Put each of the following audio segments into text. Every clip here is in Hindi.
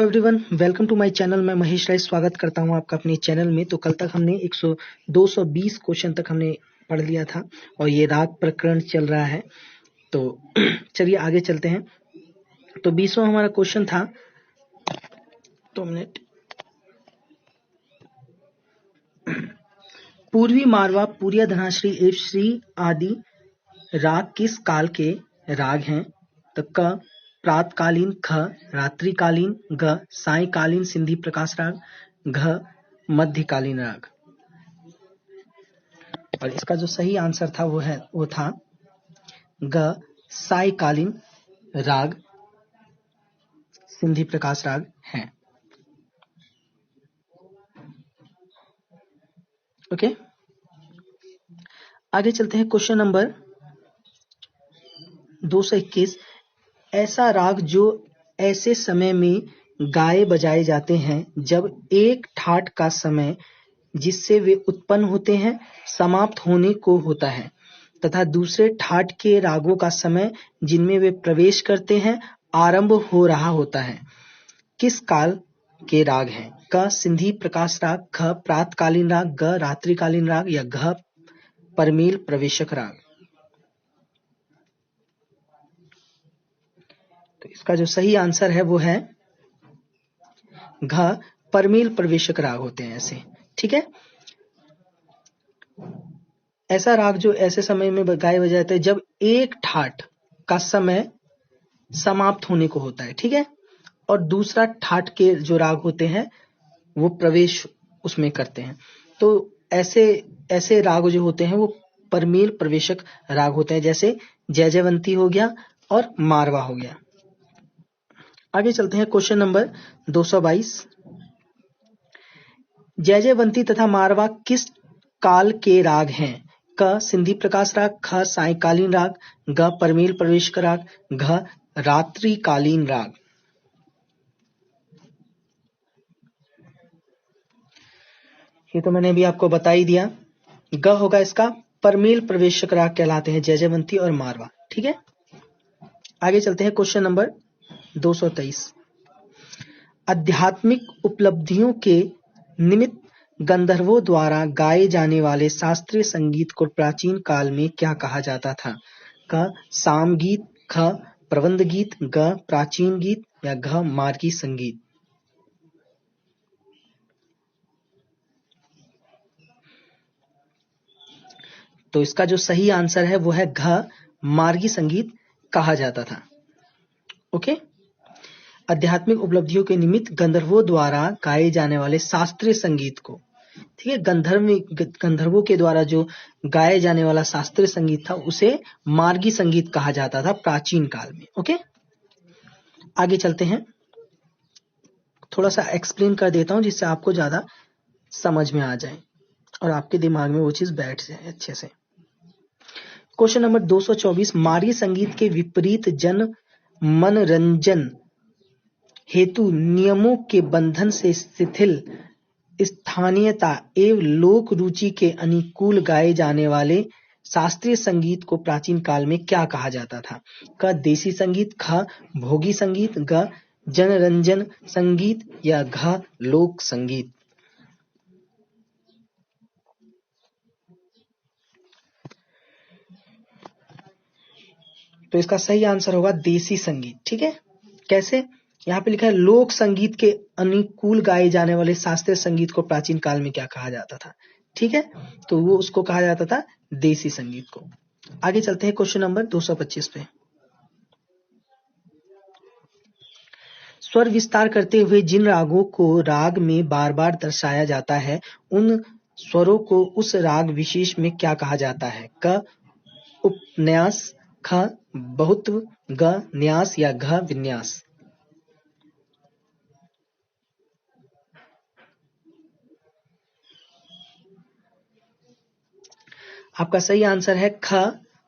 Everyone, welcome to my channel. मैं महेश राय स्वागत करता हूं आपका अपने चैनल में। तो कल तक हमने 220 क्वेश्चन तक हमने पढ़ लिया था और ये राग प्रकरण चल रहा है। तो चलिए आगे चलते हैं। तो 20वां हमारा क्वेश्चन था, 2 मिनट। पूर्वी मारवा, पूरिया, धनाश्री एवं श्री आदि राग किस काल के राग हैं? तो क प्रातकालीन, ख रात्रिकालीन, ग सायंकालीन सिंधी प्रकाश राग, घ मध्यकालीन राग। और इसका जो सही आंसर था वो था ग सायंकालीन राग सिंधी प्रकाश राग है। ओके, आगे चलते हैं। Question number 221। ऐसा राग जो ऐसे समय में गाए बजाए जाते हैं जब एक ठाट का समय जिससे वे उत्पन्न होते हैं समाप्त होने को होता है तथा दूसरे ठाट के रागों का समय जिनमें वे प्रवेश करते हैं आरंभ हो रहा होता है, किस काल के राग हैं? क सिंधी प्रकाश राग, ख प्रातकालीन राग, ग रात्रिकालीन राग या घ परमेल प्रवेशक राग। तो इसका जो सही आंसर है वो है घ परमेल प्रवेशक राग होते हैं ऐसे। ठीक है, ऐसा राग जो ऐसे समय में गाए बजाए जाते हैं जब एक ठाट का समय समाप्त होने को होता है। ठीक है, और दूसरा ठाट के जो राग होते हैं वो प्रवेश उसमें करते हैं। तो ऐसे राग जो होते हैं वो परमेल प्रवेशक राग होते हैं, जैसे जय जयवंती हो गया और मारवा हो गया। आगे चलते हैं। Question number 222। जय जयवंती तथा मारवा किस काल के राग हैं? क सिंधी प्रकाश राग, ख सायंकालीन राग, ग परमेल प्रवेशक राग, घ रात्रिकालीन राग। ये तो मैंने अभी आपको बता ही दिया। ग होगा इसका, परमेल प्रवेशक राग कहलाते हैं जय जयवंती और मारवा। ठीक है, आगे चलते हैं। Question number 223। आध्यात्मिक उपलब्धियों के निमित्त गंधर्वों द्वारा गाए जाने वाले शास्त्रीय संगीत को प्राचीन काल में क्या कहा जाता था? क साम गीत, ख प्रबंध गीत, ग प्राचीन गीत या घ मार्गी संगीत। तो इसका जो सही आंसर है वो है घ मार्गी संगीत कहा जाता था। ओके, आध्यात्मिक उपलब्धियों के निमित्त गंधर्वों द्वारा गाए जाने वाले शास्त्रीय संगीत को, ठीक है, गंधर्वों के द्वारा जो गाए जाने वाला शास्त्रीय संगीत था उसे मार्गी संगीत कहा जाता था प्राचीन काल में। ओके, आगे चलते हैं। थोड़ा सा एक्सप्लेन कर देता हूं जिससे आपको ज्यादा समझ में आ जाए और आपके दिमाग में वो चीज बैठ जाए अच्छे से। Question number 224। मार्गी संगीत के विपरीत जन मनोरंजन हेतु नियमों के बंधन से शिथिल स्थानीयता एवं लोक रुचि के अनुकूल गाए जाने वाले शास्त्रीय संगीत को प्राचीन काल में क्या कहा जाता था? क देसी संगीत, ख भोगी संगीत, ग जनरंजन संगीत या घ लोक संगीत। तो इसका सही आंसर होगा देसी संगीत। ठीक है, कैसे? यहाँ पे लिखा है लोक संगीत के अनुकूल गाए जाने वाले शास्त्रीय संगीत को प्राचीन काल में क्या कहा जाता था? ठीक है, तो वो उसको कहा जाता था देसी संगीत को। आगे चलते हैं क्वेश्चन नंबर 225 पे। स्वर विस्तार करते हुए जिन रागों को राग में बार बार दर्शाया जाता है उन स्वरों को उस राग विशेष में क्या कहा जाता है? क उपन्यास, ख बहुत्व, ग न्यास या घ विन्यास। आपका सही आंसर है ख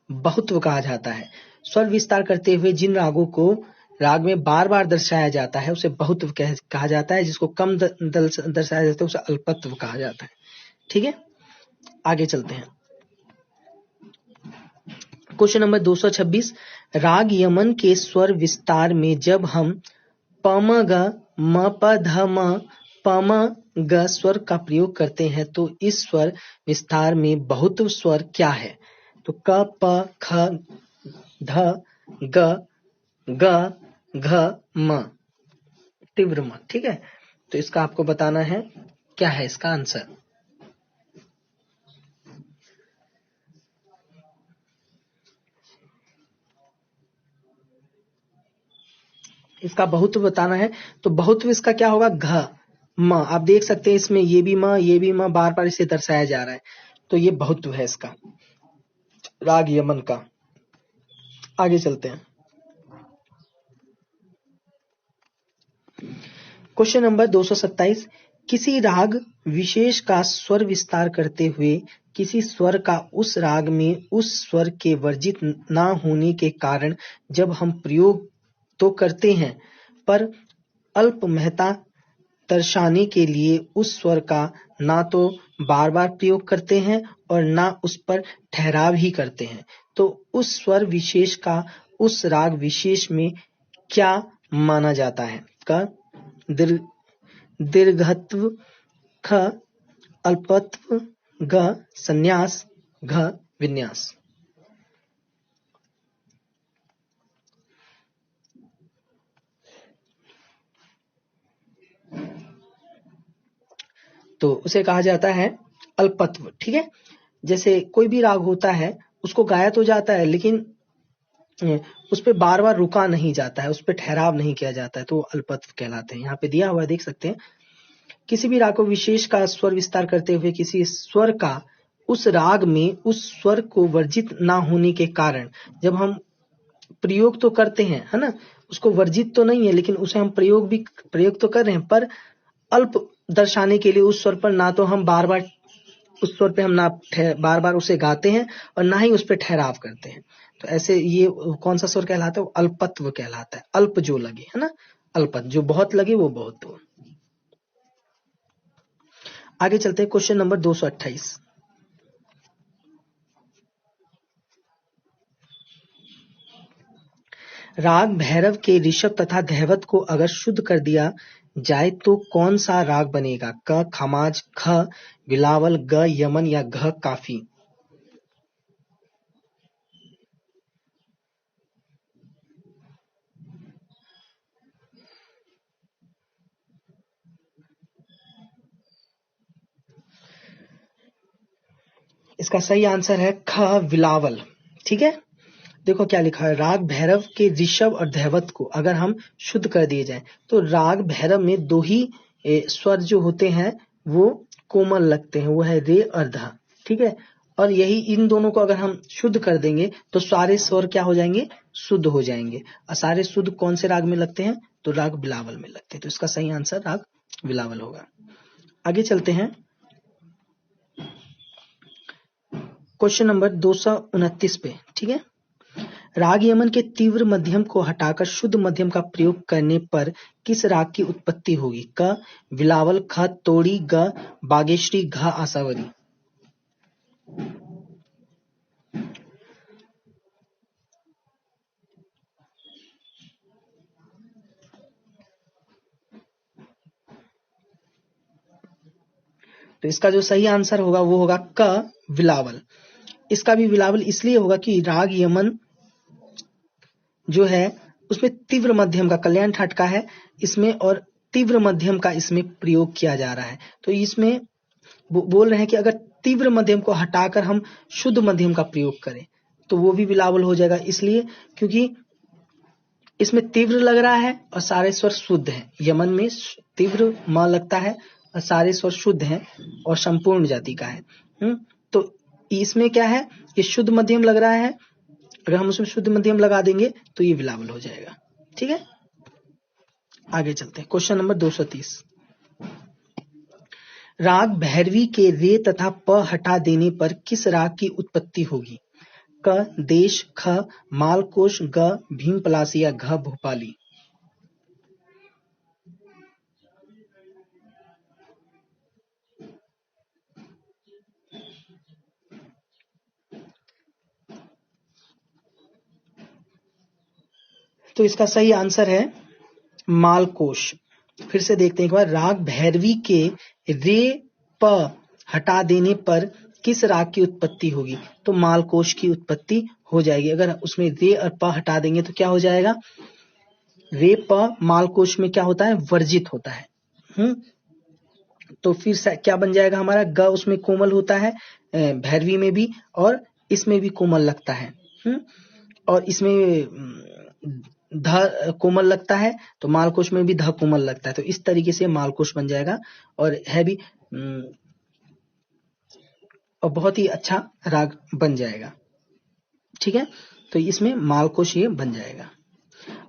बहुत्व कहा जाता है। स्वर विस्तार करते हुए जिन रागों को राग में बार बार दर्शाया जाता है उसे बहुत्व कहा जाता है, जिसको कम दर्शाया जाता है उसे अल्पत्व कहा जाता है। ठीक है, आगे चलते हैं। Question number 226। राग यमन के स्वर विस्तार में जब हम पम ग म प ध म पम ग स्वर का प्रयोग करते हैं तो इस स्वर विस्तार में बहुत्व स्वर क्या है? तो क प ख ध ग ग घ म, तीव्र म। ठीक है, तो इसका आपको बताना है क्या है इसका आंसर। इसका बहुत्व बताना है, तो बहुत्व इसका क्या होगा? घ म। आप देख सकते हैं इसमें ये भी म, ये भी म, बार बार इसे दर्शाया जा रहा है, तो ये बहुत्व है इसका, राग यमन का। आगे चलते हैं। क्वेश्चन नंबर 227, किसी राग विशेष का स्वर विस्तार करते हुए किसी स्वर का उस राग में उस स्वर के वर्जित ना होने के कारण जब हम प्रयोग तो करते हैं पर अल्प महत्ता दर्शाने के लिए उस स्वर का ना तो बार बार प्रयोग करते हैं और ना उस पर ठहराव ही करते हैं, तो उस स्वर विशेष का उस राग विशेष में क्या माना जाता है? क दीर्घत्व, ख अल्पत्व, ग संन्यास, घ विन्यास। तो उसे कहा जाता है अल्पत्व। ठीक है, जैसे कोई भी राग होता है उसको गाया तो जाता है लेकिन उस पे बार बार रुका नहीं जाता है, उस पे ठहराव नहीं किया जाता है, तो वो अल्पत्व कहलाते हैं। यहाँ पे दिया हुआ देख सकते हैं, किसी भी राग को विशेष का स्वर विस्तार करते हुए किसी स्वर का उस राग में उस स्वर को वर्जित ना होने के कारण जब हम प्रयोग तो करते हैं, है ना, उसको वर्जित तो नहीं है लेकिन उसे हम प्रयोग तो कर रहे हैं, पर अल्प दर्शाने के लिए उस स्वर पर ना तो हम बार बार उस स्वर पे हम ना बार बार उसे गाते हैं और ना ही उस पर ठहराव करते हैं, तो ऐसे ये कौन सा स्वर कहलाता है? वो अल्पत्व कहलाता है। अल्प जो लगे, है ना, अल्पत जो बहुत लगे वो बहुत हो। आगे चलते हैं, क्वेश्चन नंबर 228, राग भैरव के ऋषभ तथा धैवत को अगर शुद्ध कर दिया जाए तो कौन सा राग बनेगा? क खमाज, ख बिलावल, ग यमन या घ काफी। इसका सही आंसर है ख बिलावल। ठीक है, देखो क्या लिखा है, राग भैरव के ऋषभ और धैवत को अगर हम शुद्ध कर दिए जाए तो राग भैरव में दो ही स्वर जो होते हैं वो कोमल लगते हैं, वो है रे और ध। ठीक है, और यही इन दोनों को अगर हम शुद्ध कर देंगे तो सारे स्वर क्या हो जाएंगे? शुद्ध हो जाएंगे। और सारे शुद्ध कौन से राग में लगते हैं? तो राग बिलावल में लगते हैं, तो इसका सही आंसर राग बिलावल होगा। आगे चलते हैं, क्वेश्चन नंबर 229 पे। ठीक है, राग यमन के तीव्र मध्यम को हटाकर शुद्ध मध्यम का प्रयोग करने पर किस राग की उत्पत्ति होगी? क बिलावल, ख तोड़ी, ग बागेश्वरी, घ आसावरी। तो इसका जो सही आंसर होगा वो होगा क बिलावल। इसका भी बिलावल इसलिए होगा कि राग यमन जो है उसमें तीव्र मध्यम का, कल्याण ठाट का है इसमें, और तीव्र मध्यम का इसमें प्रयोग किया जा रहा है, तो इसमें बोल रहे हैं कि अगर तीव्र मध्यम को हटाकर हम शुद्ध मध्यम का प्रयोग करें तो वो भी बिलावल हो जाएगा, इसलिए क्योंकि इसमें तीव्र लग रहा है और सारे स्वर शुद्ध हैं। यमन में तीव्र म लगता है और सारे स्वर शुद्ध हैं और संपूर्ण जाति का है। तो इसमें क्या है, ये शुद्ध मध्यम लग रहा है, अगर हम उसमें शुद्ध मध्यम लगा देंगे तो ये बिलावल हो जाएगा। ठीक है, आगे चलते हैं, क्वेश्चन नंबर 230, राग भैरवी के रे तथा प हटा देने पर किस राग की उत्पत्ति होगी? क देश, ख मालकोश, ग भीम पलासी या घ भोपाली। तो इसका सही आंसर है मालकोश। फिर से देखते हैं एक बार। राग भैरवी के रे प हटा देने पर किस राग की उत्पत्ति होगी? तो मालकोश की उत्पत्ति हो जाएगी। अगर उसमें रे और प हटा देंगे तो क्या हो जाएगा? रे प मालकोश में क्या होता है? वर्जित होता है। तो फिर क्या बन जाएगा हमारा? ग उसमें कोमल होता है, भैरवी में भी, और इसमें भी कोमल लगता है। और इसमें ध कोमल लगता है, तो मालकोश में भी ध कोमल लगता है। तो इस तरीके से मालकोश बन जाएगा और है भी और बहुत ही अच्छा राग बन जाएगा। ठीक है, तो इसमें मालकोश ये बन जाएगा।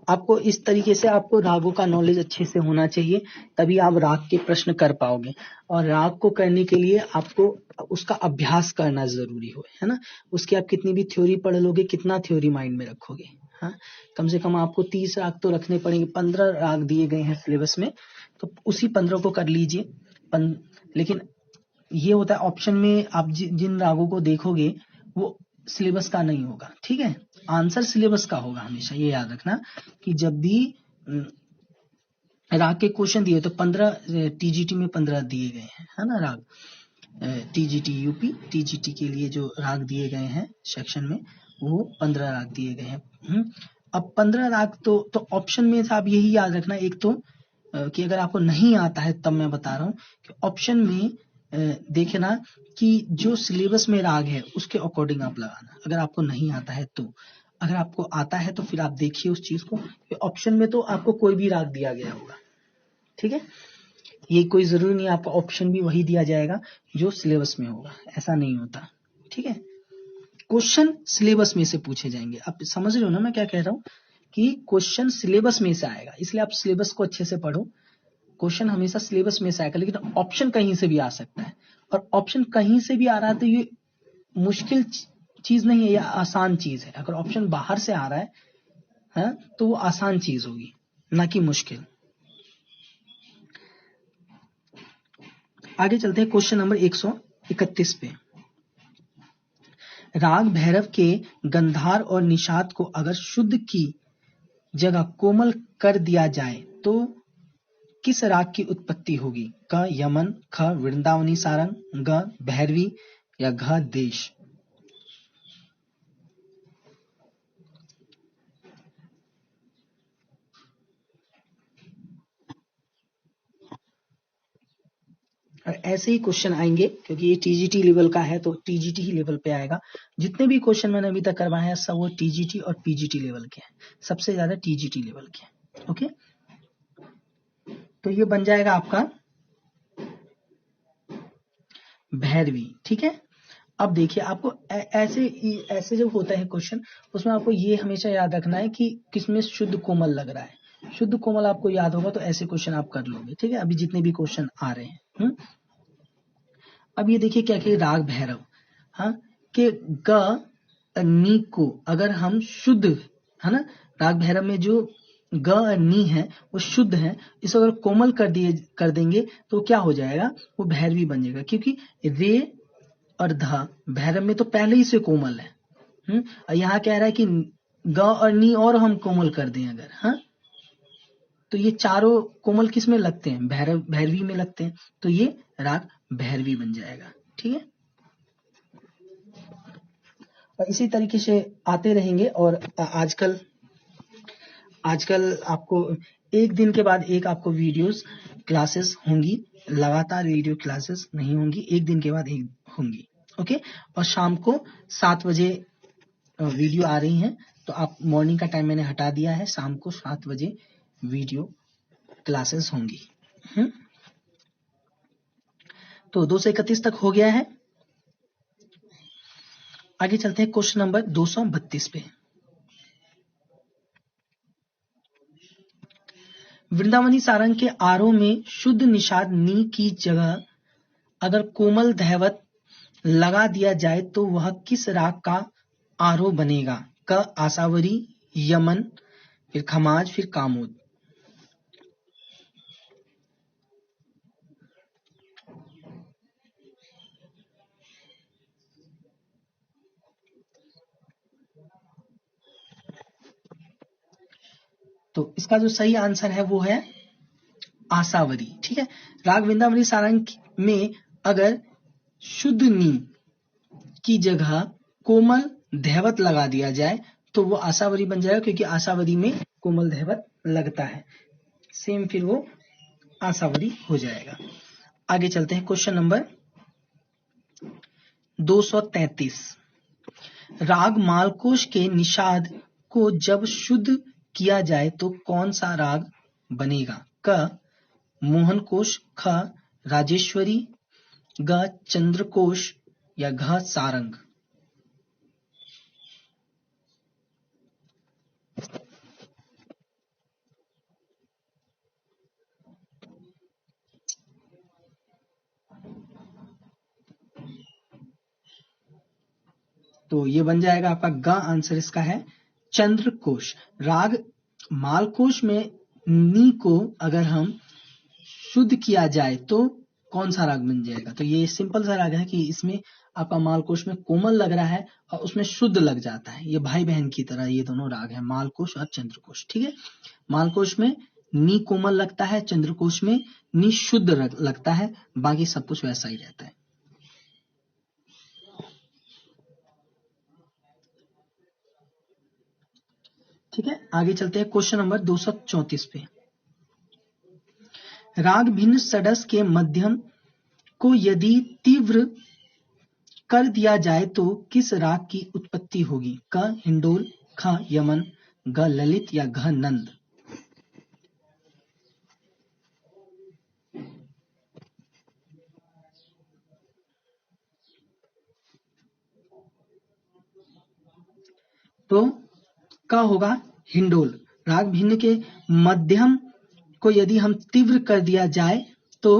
आपको इस तरीके से आपको रागों का नॉलेज अच्छे से होना चाहिए, तभी आप राग के प्रश्न कर पाओगे। और राग को करने के लिए आपको उसका अभ्यास करना जरूरी है ना। उसकी आप कितनी भी थ्योरी पढ़ लोगे, कितना थ्योरी माइंड में रखोगे? हाँ, कम से कम आपको 30 राग तो रखने पड़ेंगे। 15 राग दिए गए हैं सिलेबस में, तो उसी 15 को कर लीजिए। लेकिन ये होता है ऑप्शन में आप जिन रागों को देखोगे वो सिलेबस का नहीं होगा। ठीक है, आंसर सिलेबस का होगा हमेशा। ये याद रखना कि जब भी राग के क्वेश्चन दिए तो 15 टीजीटी में 15 दिए गए हैं, है ना। राग टीजीटी यूपी टीजीटी के लिए जो राग दिए गए हैं सेक्शन में, वो 15 राग दिए गए हैं। अब 15 राग तो ऑप्शन में आप यही याद रखना, एक तो कि अगर आपको नहीं आता है तब मैं बता रहा हूँ कि ऑप्शन में देखना कि जो सिलेबस में राग है उसके अकॉर्डिंग आप लगाना। अगर आपको नहीं आता है तो, अगर आपको आता है तो फिर आप देखिए उस चीज को। ऑप्शन में तो आपको कोई भी राग दिया गया होगा। ठीक है, ये कोई जरूरी नहीं आपको ऑप्शन भी वही दिया जाएगा जो सिलेबस में होगा, ऐसा नहीं होता। ठीक है, क्वेश्चन सिलेबस में से पूछे जाएंगे। आप समझ रहे हो ना मैं क्या कह रहा हूँ, कि क्वेश्चन सिलेबस में से आएगा, इसलिए आप सिलेबस को अच्छे से पढ़ो। क्वेश्चन हमेशा सिलेबस में से आएगा, लेकिन ऑप्शन कहीं से भी आ सकता है। और ऑप्शन कहीं से भी आ रहा है तो ये मुश्किल चीज नहीं है, या आसान चीज है। अगर ऑप्शन बाहर से आ रहा है तो वो आसान चीज होगी, ना कि मुश्किल। आगे चलते हैं क्वेश्चन नंबर 131 पे। राग भैरव के गंधार और निषाद को अगर शुद्ध की जगह कोमल कर दिया जाए तो किस राग की उत्पत्ति होगी? क यमन, ख वृंदावनी सारंग, ग भैरवी, या घ देश। और ऐसे ही क्वेश्चन आएंगे, क्योंकि ये टीजीटी लेवल का है तो टीजीटी ही लेवल पे आएगा। जितने भी क्वेश्चन मैंने अभी तक करवाए हैं सब वो टीजीटी और पीजीटी लेवल के हैं, सबसे ज्यादा टीजीटी लेवल के हैं। ओके, तो ये बन जाएगा आपका भैरवी। ठीक है, अब देखिए आपको ऐसे ऐसे जब होता है क्वेश्चन, उसमें आपको ये हमेशा याद रखना है कि किसमें शुद्ध कोमल लग रहा है। शुद्ध कोमल आपको याद होगा तो ऐसे क्वेश्चन आप कर लोगे। ठीक है, अभी जितने भी क्वेश्चन आ रहे हैं। अब ये देखिए क्या कि राग भैरव, हाँ, के ग नी को अगर हम शुद्ध, है ना, राग भैरव में जो ग और नी है वो शुद्ध है, इसको अगर कोमल कर देंगे तो क्या हो जाएगा? वो भैरवी बन जाएगा, क्योंकि रे और ध भैरव में तो पहले ही से कोमल है। और यहाँ कह रहा है कि ग और नी और हम कोमल कर दें अगर, हाँ, तो ये चारों कोमल किस में लगते हैं? भैरवी में लगते हैं, तो ये राग भैरवी बन जाएगा। ठीक है, और इसी तरीके से आते रहेंगे। और आजकल आपको एक दिन के बाद एक आपको वीडियोस क्लासेस होंगी, लगातार वीडियो क्लासेस नहीं होंगी, एक दिन के बाद एक होंगी। ओके, और शाम को 7 बजे वीडियो आ रही हैं, तो आप मॉर्निंग का टाइम मैंने हटा दिया है, शाम को 7 बजे वीडियो क्लासेस होंगी। तो 231 तक हो गया है। आगे चलते हैं क्वेश्चन नंबर 232 पे। वृंदावनी सारंग के आरोह में शुद्ध निषाद नी की जगह अगर कोमल धैवत लगा दिया जाए तो वह किस राग का आरोह बनेगा? क आसावरी, यमन, फिर खमाज, फिर कामोद। तो इसका जो सही आंसर है वो है आसावरी। ठीक है, राग वृंदावनी सारंग में अगर शुद्ध नी की जगह कोमल धैवत लगा दिया जाए तो वो आसावरी बन जाएगा, क्योंकि आसावरी में कोमल धैवत लगता है। सेम फिर वो आसावरी हो जाएगा। आगे चलते हैं, क्वेश्चन नंबर 233। राग मालकोश के निषाद को जब शुद्ध किया जाए तो कौन सा राग बनेगा? क मोहनकोश, ख राजेश्वरी, ग चंद्रकोश या घ सारंग। तो ये बन जाएगा आपका ग आंसर इसका है चंद्रकोश। राग मालकोश में नी को अगर हम शुद्ध किया जाए तो कौन सा राग बन जाएगा? तो ये सिंपल सा राग है कि इसमें आपका मालकोश में कोमल लग रहा है और उसमें शुद्ध लग जाता है। ये भाई बहन की तरह ये दोनों राग है, मालकोश और चंद्रकोश। ठीक है, मालकोश में नी कोमल लगता है, चंद्रकोश में नी शुद्ध लगता है, बाकी सब कुछ वैसा ही रहता है। ठीक है, आगे चलते हैं क्वेश्चन नंबर 234 पे। राग भिन्न षड्स के मध्यम को यदि तीव्र कर दिया जाए तो किस राग की उत्पत्ति होगी? क हिंडोल, ख यमन, ग ललित या घ नंद। तो का होगा हिंडोल। राग भिन्न के मध्यम को यदि हम तीव्र कर दिया जाए तो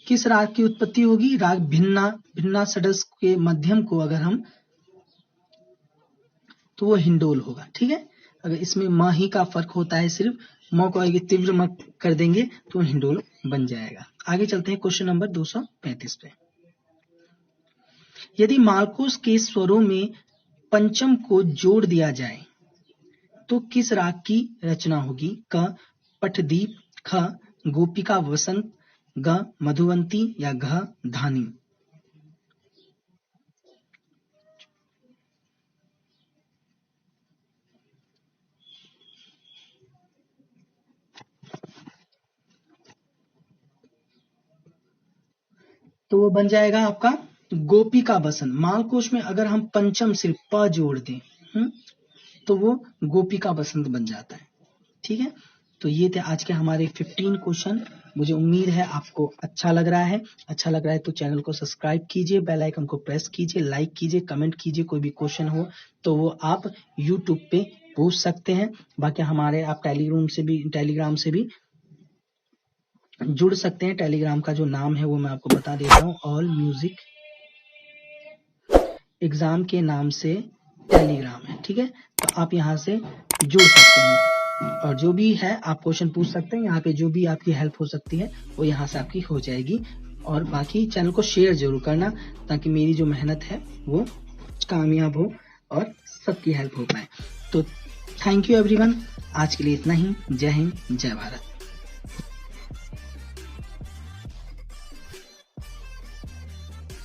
किस राग की उत्पत्ति होगी? राग भिन्ना षड्स के मध्यम को अगर हम तो वो हिंडोल होगा। ठीक है, अगर इसमें म ही का फर्क होता है, सिर्फ म को आगे तीव्र मत कर देंगे तो हिंडोल बन जाएगा। आगे चलते हैं क्वेश्चन नंबर 235 पे। यदि मालकोश के स्वरों में पंचम को जोड़ दिया जाए तो किस राग की रचना होगी? क पठदीप, ख गोपिका वसंत, ग मधुवंती या घ धानी। तो वो बन जाएगा आपका गोपिका बसंत। मालकोश में अगर हम पंचम सिर्फ प जोड़ दें तो वो गोपिका बसंत बन जाता है। ठीक है, तो ये थे आज के हमारे 15 क्वेश्चन। मुझे उम्मीद है आपको अच्छा लग रहा है। अच्छा लग रहा है तो चैनल को सब्सक्राइब कीजिए, बेल आइकन को प्रेस कीजिए, लाइक कीजिए, कमेंट कीजिए। कोई भी क्वेश्चन हो तो वो आप यूट्यूब पे पूछ सकते हैं। बाकी हमारे आप टेलीग्राम से भी जुड़ सकते हैं। टेलीग्राम का जो नाम है वो मैं आपको बता देता हूँ, ऑल म्यूजिक एग्जाम के नाम से टेलीग्राम है। ठीक है, तो आप यहाँ से जुड़ सकते हैं और जो भी है आप क्वेश्चन पूछ सकते हैं। यहाँ पे जो भी आपकी हेल्प हो सकती है वो यहाँ से आपकी हो जाएगी। और बाकी चैनल को शेयर जरूर करना ताकि मेरी जो मेहनत है वो कामयाब हो और सबकी हेल्प हो पाए। तो थैंक यू एवरीवन, आज के लिए इतना ही। जय हिंद, जय भारत।